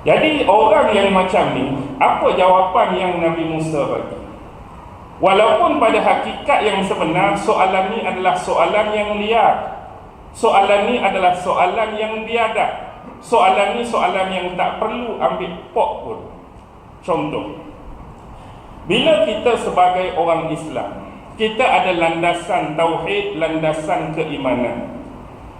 Jadi orang yang macam ni, apa jawapan yang Nabi Musa bagi? Walaupun pada hakikat yang sebenar soalan ni adalah soalan yang liar, soalan ni adalah soalan yang biadab, soalan ni soalan yang tak perlu ambil pok pun. Contoh, bila kita sebagai orang Islam, kita ada landasan tauhid, landasan keimanan.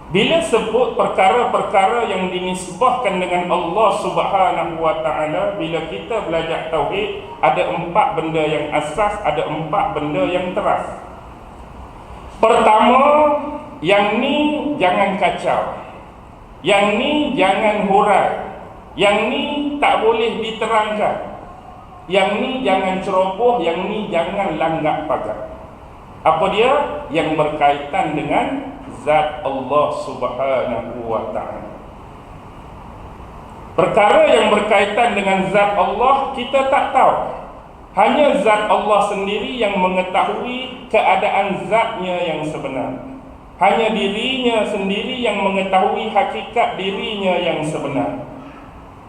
Bila sebut perkara-perkara yang dinisbahkan dengan Allah Subhanahu wa ta'ala, bila kita belajar tauhid, ada 4 benda yang asas, ada 4 benda yang teras. Pertama, yang ni jangan kacau, yang ni jangan hurai, yang ni tak boleh diterangkan, yang ni jangan ceroboh, yang ni jangan langgak pagar. Apa dia? Yang berkaitan dengan zat Allah Subhanahu wa ta'ala. Perkara yang berkaitan dengan zat Allah kita tak tahu. Hanya zat Allah sendiri yang mengetahui keadaan zatnya yang sebenar. Hanya dirinya sendiri yang mengetahui hakikat dirinya yang sebenar.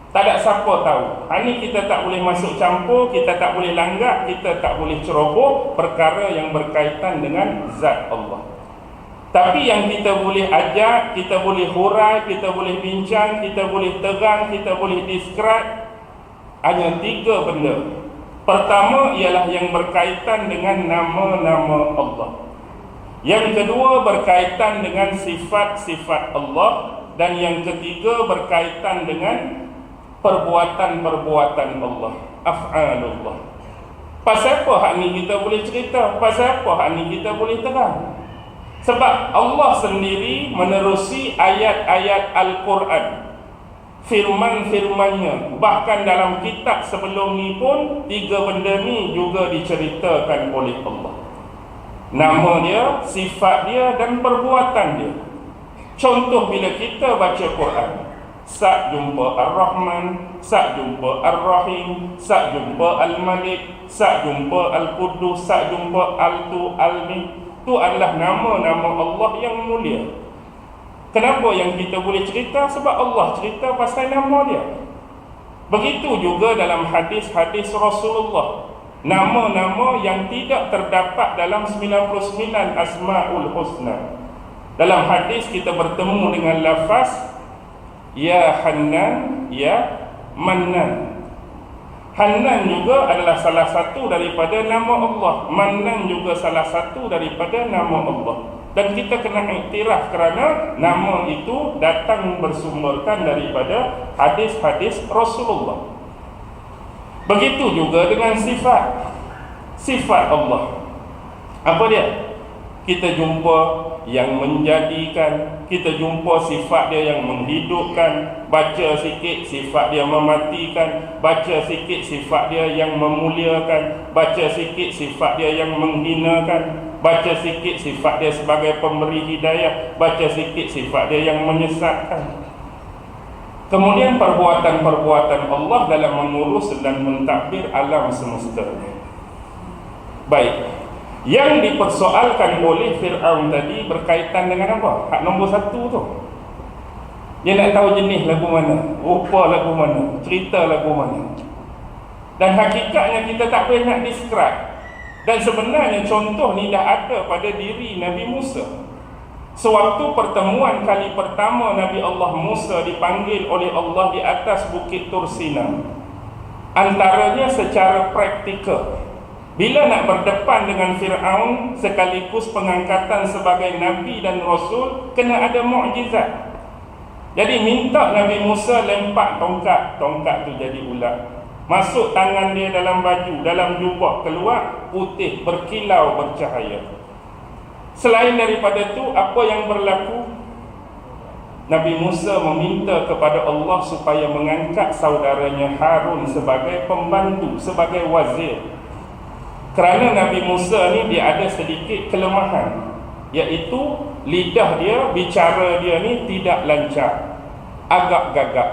Tak ada siapa tahu. Ini kita tak boleh masuk campur, kita tak boleh langgak, kita tak boleh ceroboh perkara yang berkaitan dengan zat Allah. Tapi yang kita boleh ajak, kita boleh hurai, kita boleh bincang, kita boleh terang, kita boleh describe, hanya 3 benda. Pertama ialah yang berkaitan dengan nama-nama Allah. Yang kedua berkaitan dengan sifat-sifat Allah. Dan yang ketiga berkaitan dengan perbuatan-perbuatan Allah, af'alullah. Pasal apa hak ni kita boleh cerita? Pasal apa hak ni kita boleh terang? Sebab Allah sendiri menerusi ayat-ayat Al-Quran, firman-firmannya. Bahkan dalam kitab sebelum ni pun 3 benda ni juga diceritakan oleh Allah. Nama dia, sifat dia dan perbuatan dia. Contoh bila kita baca Quran, sak jumpa Ar-Rahman, sak jumpa Ar-Rahim, sak jumpa Al-Malik, sak jumpa Al-Qudus, sak jumpa Al-Tu, Al-Min. Itu adalah nama-nama Allah yang mulia. Kenapa yang kita boleh cerita? Sebab Allah cerita pasal nama dia. Begitu juga dalam hadis-hadis Rasulullah. Nama-nama yang tidak terdapat dalam 99 Asma'ul Husna. Dalam hadis kita bertemu dengan lafaz Ya Hannan, Ya Mannan. Hannan juga adalah salah satu daripada nama Allah. Mannan juga salah satu daripada nama Allah. Dan kita kena iktiraf kerana nama itu datang bersumberkan daripada hadis-hadis Rasulullah. Begitu juga dengan sifat. Sifat Allah. Apa dia? Kita jumpa yang menjadikan, kita jumpa sifat dia yang menghidupkan, baca sikit sifat dia mematikan, baca sikit sifat dia yang memuliakan, baca sikit sifat dia yang menghinakan, baca sikit sifat dia sebagai pemberi hidayah, baca sikit sifat dia yang menyesatkan. Kemudian perbuatan-perbuatan Allah dalam mengurus dan mentadbir alam semesta. Baik. Yang dipersoalkan oleh Fir'aun tadi berkaitan dengan apa? Hak nombor 1 tu. Dia nak tahu jenis lagu mana, rupa lagu mana, cerita lagu mana. Dan hakikatnya kita tak boleh nak describe. Dan sebenarnya contoh ni dah ada pada diri Nabi Musa. Sewaktu pertemuan kali pertama Nabi Allah Musa dipanggil oleh Allah di atas Bukit Tur Sina. Antaranya secara praktikal, bila nak berdepan dengan Fir'aun sekaligus pengangkatan sebagai Nabi dan Rasul, kena ada mukjizat. Jadi minta Nabi Musa lempak tongkat, tongkat tu jadi ular. Masuk tangan dia dalam baju, dalam jubah, keluar putih, berkilau, bercahaya. Selain daripada tu, apa yang berlaku? Nabi Musa meminta kepada Allah supaya mengangkat saudaranya Harun sebagai pembantu, sebagai wazir. Kerana Nabi Musa ni dia ada sedikit kelemahan, iaitu lidah dia, bicara dia ni tidak lancar, agak gagap.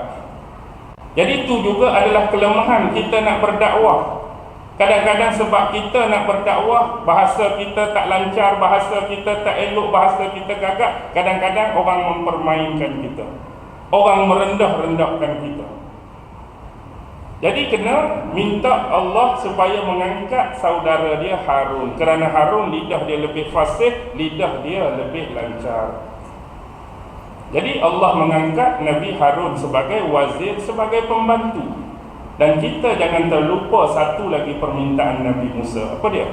Jadi itu juga adalah kelemahan kita nak berdakwah. Kadang-kadang sebab kita nak berdakwah, bahasa kita tak lancar, bahasa kita tak elok, bahasa kita gagap, kadang-kadang orang mempermainkan kita, orang merendah-rendahkan kita. Jadi kena minta Allah supaya mengangkat saudara dia Harun, kerana Harun lidah dia lebih fasih, lidah dia lebih lancar. Jadi Allah mengangkat Nabi Harun sebagai wazir, sebagai pembantu. Dan kita jangan terlupa satu lagi permintaan Nabi Musa. Apa dia?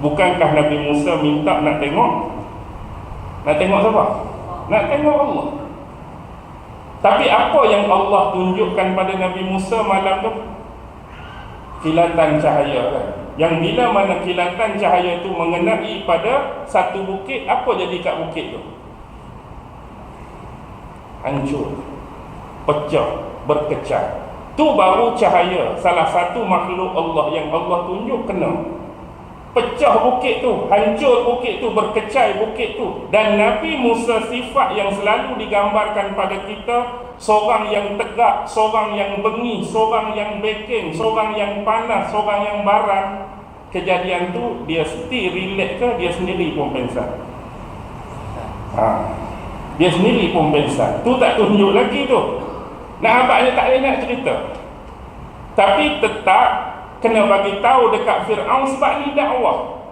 Bukankah Nabi Musa minta nak tengok? Nak tengok siapa? Nak tengok Allah. Tapi apa yang Allah tunjukkan pada Nabi Musa malam tu? Kilatan cahaya kan? Yang bila mana kilatan cahaya itu mengenai pada satu bukit, apa jadi kat bukit tu? Hancur, pecah, berkecai. Tu baru cahaya salah satu makhluk Allah yang Allah tunjuk kena. Pecah bukit tu, hancur bukit tu, berkecai bukit tu. Dan Nabi Musa sifat yang selalu digambarkan pada kita, seorang yang tegak, seorang yang bengis, seorang yang backing, seorang yang panas, seorang yang barang. Kejadian tu dia mesti relax ke dia sendiri pun pensan? Dia sendiri pun pensan. Tu tak tunjuk lagi tu. Nak abang dia tak boleh nak cerita. Tapi tetap kena bagi tahu dekat Fir'aun sebab ni dakwah.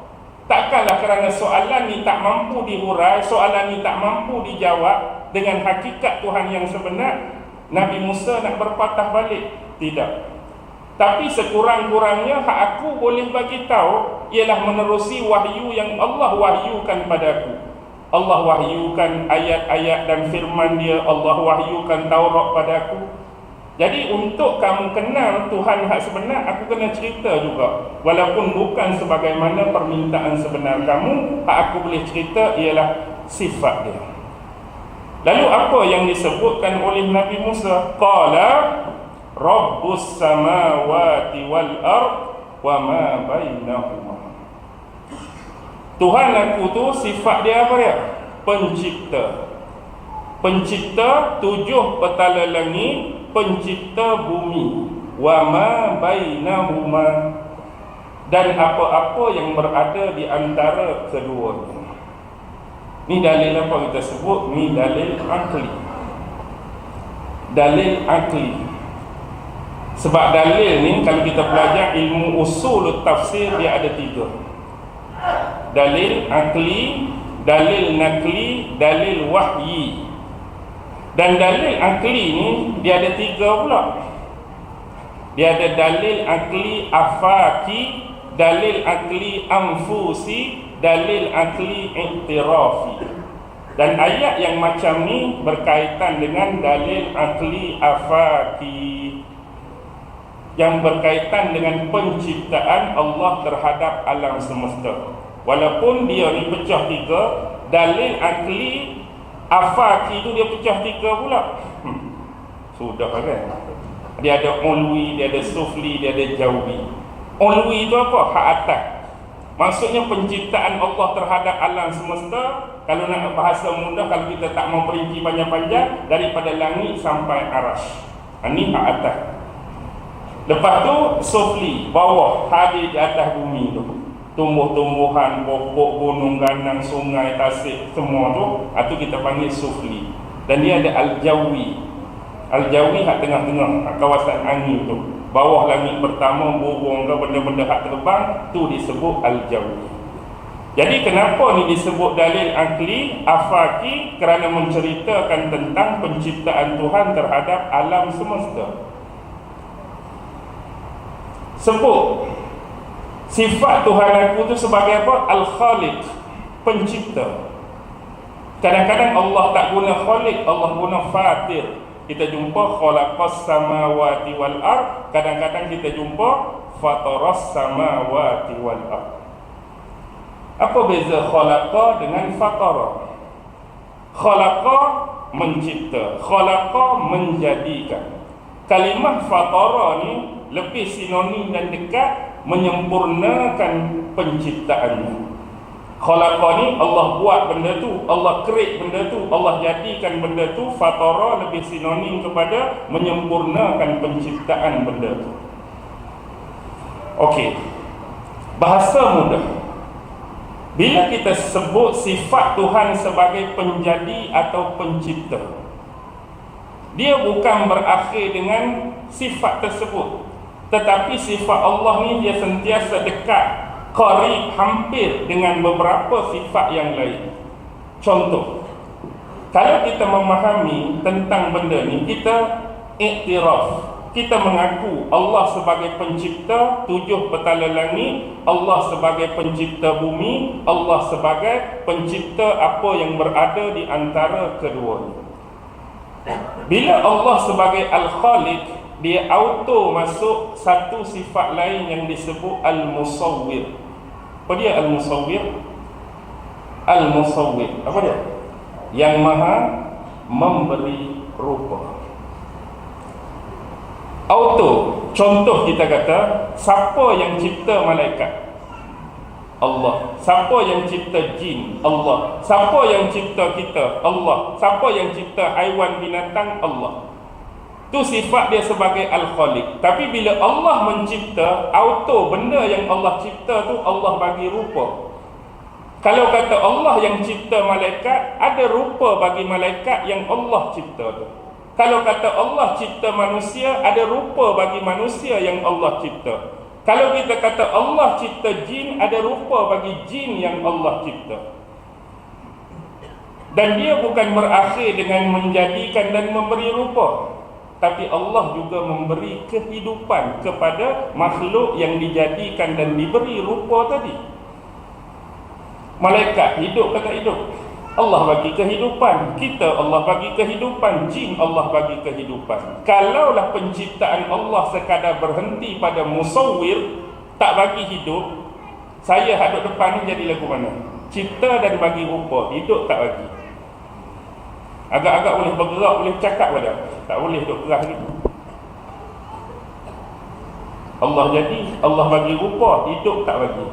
Takkanlah kerana soalan ni tak mampu dihurai, soalan ni tak mampu dijawab dengan hakikat Tuhan yang sebenar, Nabi Musa nak berpatah balik. Tidak. Tapi sekurang-kurangnya hak aku boleh bagi tahu ialah menerusi wahyu yang Allah wahyukan padaku. Allah wahyukan ayat-ayat dan firman dia, Allah wahyukan Taurat padaku. Jadi untuk kamu kenal Tuhan hak sebenar, aku kena cerita juga. Walaupun bukan sebagaimana permintaan sebenar kamu, hak aku boleh cerita ialah sifat dia. Lalu apa yang disebutkan oleh Nabi Musa? Qala Rabbus samawati wal ard wa ma bainahuma. Tuhan aku tu sifat dia apa dia? Pencipta. Pencipta 7 petala langit, pencipta bumi. Wa ma bainahuma, dan apa-apa yang berada di antara keduanya. Ni dalil apa kita sebut? Ni dalil akli. Dalil akli. Sebab dalil ni kalau kita belajar ilmu usul tafsir, dia ada 3. Dalil akli, dalil nakli, dalil wahyi. Dan dalil akli ni dia ada 3 pula. Dia ada dalil akli afaki, dalil akli anfusi, dalil akli iktirafi. Dan ayat yang macam ni berkaitan dengan dalil akli afaki, yang berkaitan dengan penciptaan Allah terhadap alam semesta. Walaupun dia ni pecah 3, dalil akli afaki tu dia pecah 3 pula. Sudah kan? Dia ada ulwi, dia ada sufli, dia ada jauhi. Ulwi itu apa? Hak atas. Maksudnya penciptaan Allah terhadap alam semesta. Kalau nak bahasa mudah, kalau kita tak mau perinci panjang-panjang, daripada langit sampai arasy. Ini hak atas. Lepas tu sufli, bawah, hadir di atas bumi tu. Tumbuh-tumbuhan, pokok, gunung, ganang, sungai, tasik, semua tu, itu kita panggil sufli. Dan dia ada al-jawi. Al-jawi hak tengah-tengah, hak kawasan angin tu. Bawah langit pertama, burung ke benda-benda hak terbang, tu disebut al-jawi. Jadi kenapa ni disebut dalil akli afaki? Kerana menceritakan tentang penciptaan Tuhan terhadap alam semesta. Sebut sifat Tuhan aku tu sebagai apa? Al-Khaliq, pencipta. Kadang-kadang Allah tak guna Khaliq, Allah guna Fatir. Kita jumpa khalaqas samawati wal ard, kadang-kadang kita jumpa fataras samawati wal ard. Apa beza khalaqa dengan fatara? Khalaqa mencipta, khalaqa menjadikan. Kalimah fatara ni lebih sinonim dan dekat menyempurnakan penciptaannya. Khalaqa ni Allah buat benda tu, Allah create benda tu, Allah jadikan benda tu. Fatara lebih sinonim kepada menyempurnakan penciptaan benda tu. Okey. Bahasa mudah. Bila kita sebut sifat Tuhan sebagai penjadi atau pencipta, dia bukan berakhir dengan sifat tersebut. Tetapi sifat Allah ni dia sentiasa dekat, qarib, hampir dengan beberapa sifat yang lain. Contoh, kalau kita memahami tentang benda ni, kita iktiraf, kita mengaku Allah sebagai pencipta 7 petala langit, Allah sebagai pencipta bumi, Allah sebagai pencipta apa yang berada di antara keduanya. Bila Allah sebagai Al-Khaliq, dia auto masuk satu sifat lain yang disebut Al-Musawwir. Apa dia Al-Musawwir? Al-Musawwir, apa dia? Yang maha memberi rupa. Auto. Contoh kita kata, siapa yang cipta malaikat? Allah. Siapa yang cipta jin? Allah. Siapa yang cipta kita? Allah. Siapa yang cipta haiwan binatang? Allah. Tu sifat dia sebagai Al-Khaliq. Tapi bila Allah mencipta, auto benda yang Allah cipta tu Allah bagi rupa. Kalau kata Allah yang cipta malaikat, ada rupa bagi malaikat yang Allah cipta tu. Kalau kata Allah cipta manusia, ada rupa bagi manusia yang Allah cipta. Kalau kita kata Allah cipta jin, ada rupa bagi jin yang Allah cipta. Dan dia bukan berakhir dengan menjadikan dan memberi rupa, tapi Allah juga memberi kehidupan kepada makhluk yang dijadikan dan diberi rupa tadi. Malaikat hidup ke tak hidup? Allah bagi kehidupan. Kita Allah bagi kehidupan. Jin Allah bagi kehidupan. Kalaulah penciptaan Allah sekadar berhenti pada musawwir, tak bagi hidup, saya hadap depan ni jadi lagu mana? Cipta dan bagi rupa, hidup tak bagi. Agak-agak boleh bergerak, boleh cakap pada, tak boleh duduk keras gitu. Allah jadi, Allah bagi rupa, hidup tak bagi.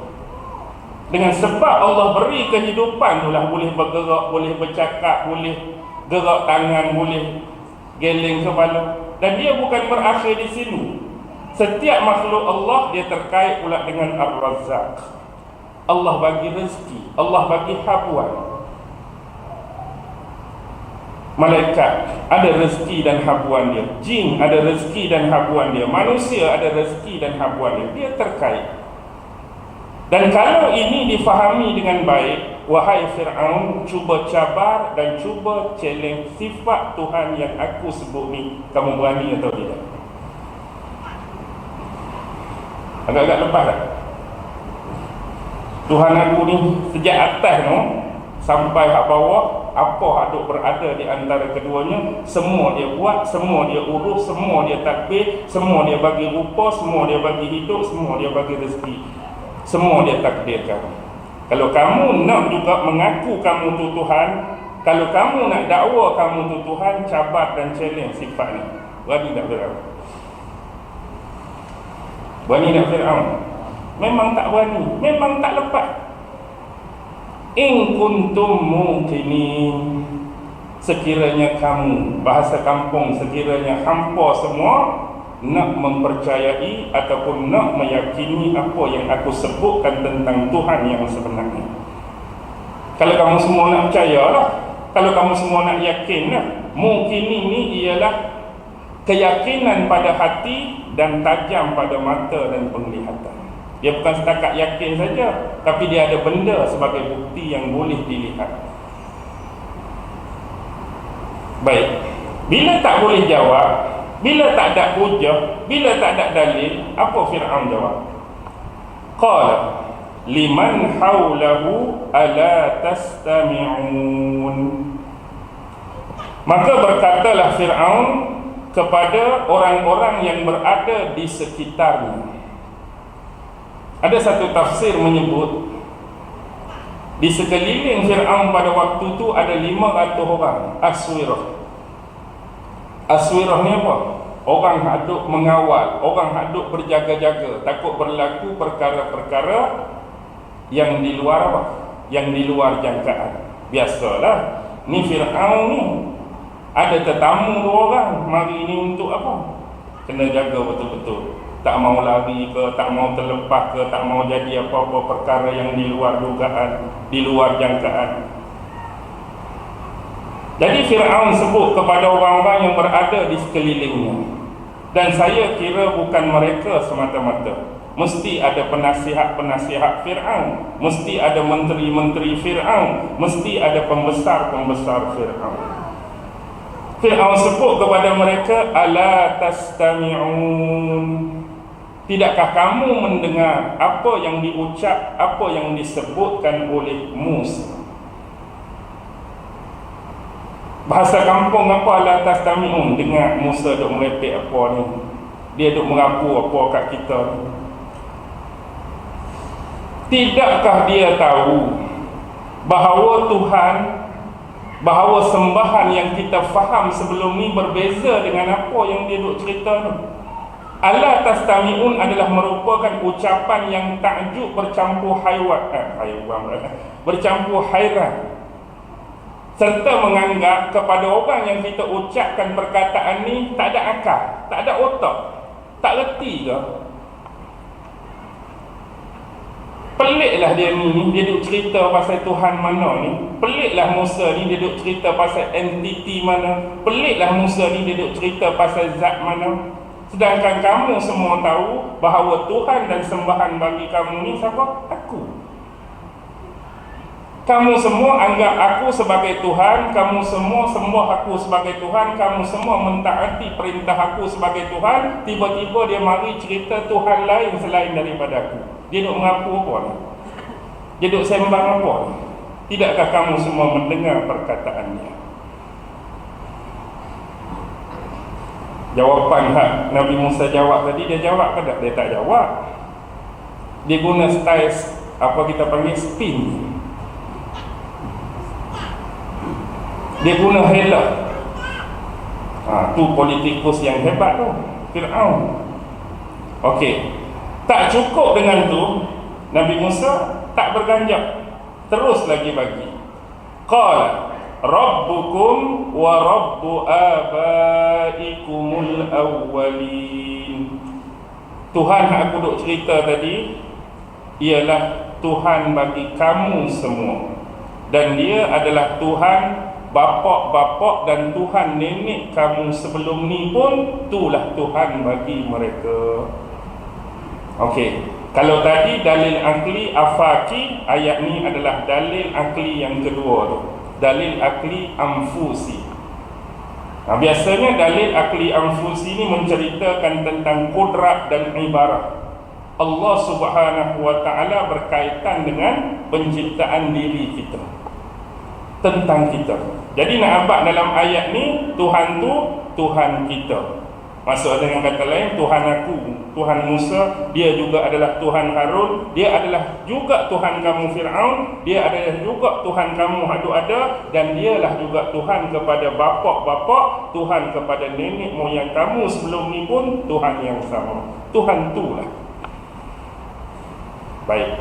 Dengan sebab Allah beri kehidupan itulah boleh bergerak, boleh bercakap, boleh gerak tangan, boleh geleng kepala. Dan dia bukan berakhir di sini. Setiap makhluk Allah dia terkait pula dengan Ar-Razzaq. Allah bagi rezeki, Allah bagi habuan. Malaikat ada rezeki dan habuan dia, jin ada rezeki dan habuan dia, manusia ada rezeki dan habuan dia. Dia terkait. Dan kalau ini difahami dengan baik, wahai Fir'aun, cuba cabar dan cuba challenge sifat Tuhan yang aku sebut ni. Kamu berani atau tidak? Agak-agak lepas tak? Tuhan aku ni sejak atas no, sampai kat bawah, apa hadut berada di antara keduanya, semua dia buat, semua dia urus, semua dia takbir, semua dia bagi rupa, semua dia bagi hidup, semua dia bagi rezeki, semua dia takdirkan. Kalau kamu nak juga mengaku kamu tu Tuhan, kalau kamu nak dakwa kamu tu Tuhan, cabar dan challenge sifat ni. Berani tak Fir'aun? Berani tak Fir'aun? Memang tak berani, memang tak lepas. In kuntum muqinin, sekiranya kamu, bahasa kampung, sekiranya hampa semua nak mempercayai ataupun nak meyakini apa yang aku sebutkan tentang Tuhan yang sebenarnya. Kalau kamu semua nak percayalah, kalau kamu semua nak yakinlah. Muqinin ni ialah keyakinan pada hati dan tajam pada mata dan penglihatan. Dia bukan setakat yakin saja, tapi dia ada benda sebagai bukti yang boleh dilihat. Baik, bila tak boleh jawab, bila tak ada hujah, bila tak ada dalil, apa Fir'aun jawab? Qala liman hawlahu ala tastami'un. Maka berkatalah Fir'aun kepada orang-orang yang berada di sekitarnya. Ada satu tafsir menyebut di sekeliling Fir'aun pada waktu itu ada 500 orang aswirah. Aswirah ni apa? Orang haduk mengawal, orang haduk berjaga-jaga, takut berlaku perkara-perkara yang di luar apa? Yang di luar jangkaan. Biasalah, ni Fir'aun ni ada tetamu 2 orang, mari ni untuk apa? Kena jaga betul-betul. Tak mau lari ke, tak mau terlepas ke, tak mau jadi apa-apa perkara yang di luar dugaan, di luar jangkaan. Jadi Fir'aun sebut kepada orang-orang yang berada di sekelilingnya, Dan saya kira bukan mereka semata-mata. Mesti ada penasihat-penasihat Fir'aun, mesti ada menteri-menteri Fir'aun, mesti ada pembesar-pembesar Fir'aun. Fir'aun sebut kepada mereka, ala tastami'un, tidakkah kamu mendengar apa yang diucap, apa yang disebutkan oleh Musa? Bahasa kampung apa, ala tastami'un? Dengar Musa duk merepek apa ni, dia duk merapu apa kat kita ni. Tidakkah dia tahu bahawa Tuhan, bahawa sembahan yang kita faham sebelum ni berbeza dengan apa yang dia duk cerita ni? Ala tastami'un adalah merupakan ucapan yang takjub bercampur bercampur hairan, serta menganggap kepada orang yang kita ucapkan perkataan ni tak ada akal, tak ada otak, tak reti ke? Peliklah dia ni, dia duk cerita pasal Tuhan mana ni. Peliklah Musa ni, dia duk cerita pasal entiti mana. Peliklah Musa ni, dia duk cerita pasal zat mana. Sedangkan kamu semua tahu bahawa Tuhan dan sembahan bagi kamu ni siapa? Aku. Kamu semua anggap aku sebagai Tuhan, kamu semua sembah aku sebagai Tuhan, kamu semua mentaati perintah aku sebagai Tuhan. Tiba-tiba dia mari cerita Tuhan lain selain daripada aku. Dia duk mengaku apa ni? Dia duk sembang apa ni? Tidakkah kamu semua mendengar perkataannya? Jawapan Nabi Musa jawab tadi, dia jawab ke tak? Dia tak jawab. Dia guna style apa kita panggil spin. Dia guna hela. Tu politikus yang hebat tu, Fir'aun. Okey. Tak cukup dengan tu, Nabi Musa tak berganjak, terus lagi bagi. Qala rabbukum wa rabbu abaikumul awwalin. Tuhan yang aku duk cerita tadi ialah Tuhan bagi kamu semua, dan dia adalah Tuhan bapak-bapak dan Tuhan nenek kamu sebelum ni pun, itulah Tuhan bagi mereka. Okey, kalau tadi dalil akli afaki, ayat ni adalah dalil akli yang kedua tu, dalil akli anfusi. Biasanya dalil akli anfusi ni menceritakan tentang kudrat dan ibarat Allah Subhanahu wa ta'ala berkaitan dengan penciptaan diri kita, tentang kita. Jadi nak abad dalam ayat ni, Tuhan tu Tuhan kita. Maksud dengan kata lain, Tuhan aku, Tuhan Musa, dia juga adalah Tuhan Harun, dia adalah juga Tuhan kamu Fir'aun, dia adalah juga Tuhan kamu Hadu ada, dan dialah juga Tuhan kepada bapak-bapak, Tuhan kepada nenek moyang kamu sebelum ni pun Tuhan yang sama. Tuhan tu lah. Baik.